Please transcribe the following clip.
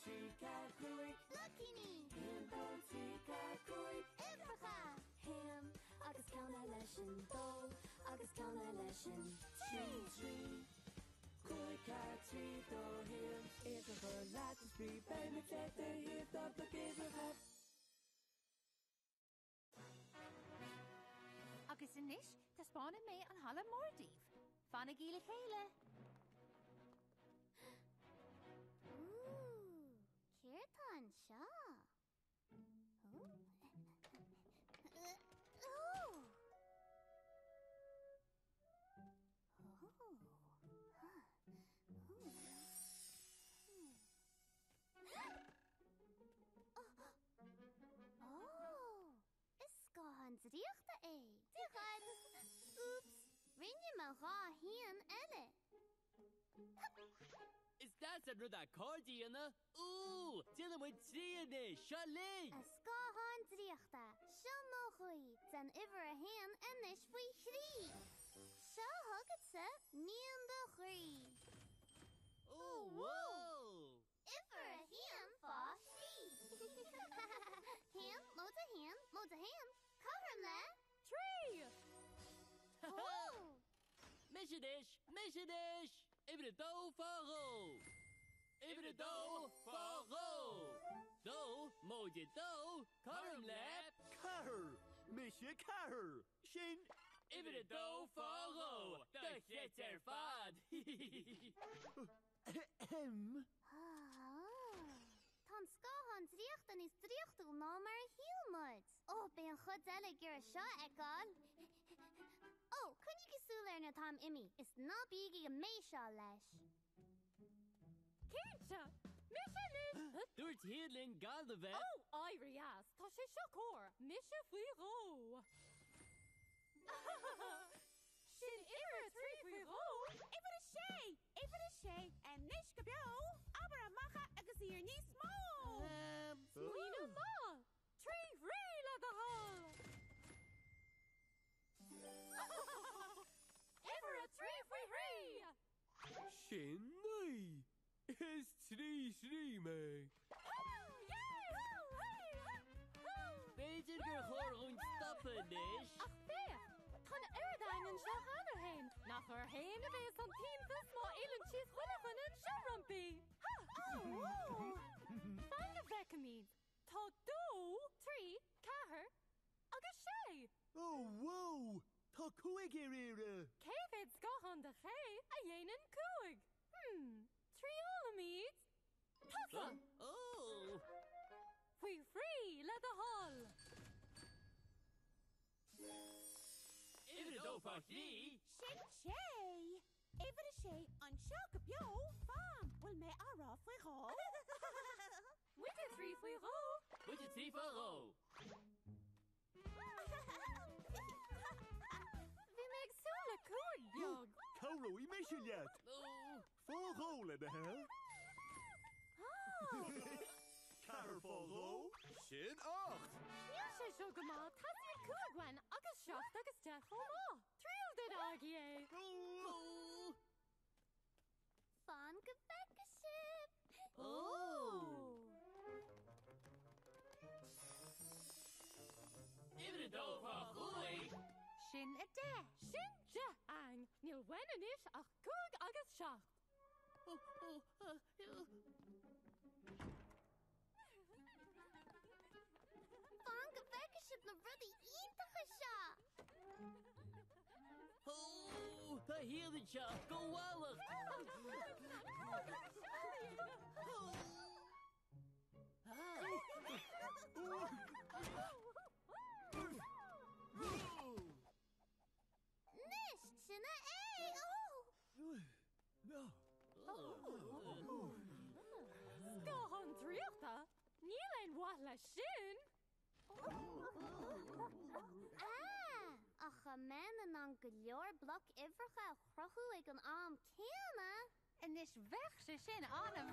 Trica Cruig Lucky Him Trica Cruig Ifracha Him agus Count Lesson Do agus Count Lesson Tree Cruig Tree Do Him Ifracha Latin Spree Baby Check the Hip Up Look Ifracha Agus inis, tá spána mé an hala mórdíh. Fanna gíle chéile. Kirtan Shaw. Is riechta é. Oeps, rin je me ga hien elle. Is dat een rudda accordion? Tilla moet trieën, Charlie. Is gahan riechta. Shall mogui. Ten iver a hien en is voor grie. Shall hugget ze nien de grie. Oh, wow. Iver a hien for grie. Hien, moet a hien. Come le. Tree! Oh. Missiedish. Even de do faro. Even de do faro. Do, moje do, karum lab. Carr, Misje Carr, Shin. Even de do faro. De get ervaad. Tan skahan richten is richten no maar heel moet. Oh, ben goed ger shot ekal. Oh, kun je gesuler na tam imi? Is na bigi a meisha lesh. Keintse! Missie Doe het hier in Galdevet. Oh, Irias, tá sé seacór. Missie fuiro. Sin iver trí fuiro. Even a sé, en nish gebio. Aber a macha agus hier ní smó. Smuoine ma. Trí réile go hall. Iver a trí fuiro. Shin, nee. Is Sri me. Beter gewoon stappen, Nish. Ach, bé. Kan airdainen se hanner heen. Nach er heen a wees an teamfus ma elen chies hunnefun en showrumpy. Oh! Find a vecamid. Tá dó, trí, cahar, agus sé. Oh, wow. Tá cuig ire. Céfid scohan de ché a dhéanaan cúig. Triolamids. Tasa! Oh! Fui free le the hall. Even de do fachie. Shin sé. Even a sé, an shell gebio. Fam, wil me ara fuego. With a 3 fuiro. Moet je 3 faro. Vi meg sula cúig jog. Cowro I Misje yet. Oh! Full hole in the hell. Carr follow. Shin 8. Níl sé seo go má tasí cúighain agus seacht agus de chomá. Tríal de ágie. Oh! Fan gebekkenship. Oh! Even de do fachie. Sin a de. Sin de ang. Níl wennen is ach cúig agus seacht. Fan gebekkenship na ruddy ietige sha. Oh! De hele chat, go wallig. Nisht sinna ei. Oh. No. Scohan tríochta. Níl ein wat le sin. Ach a man an an goleor blok ivercha chrochu ag an am cana. En is weg ze sin aan hem.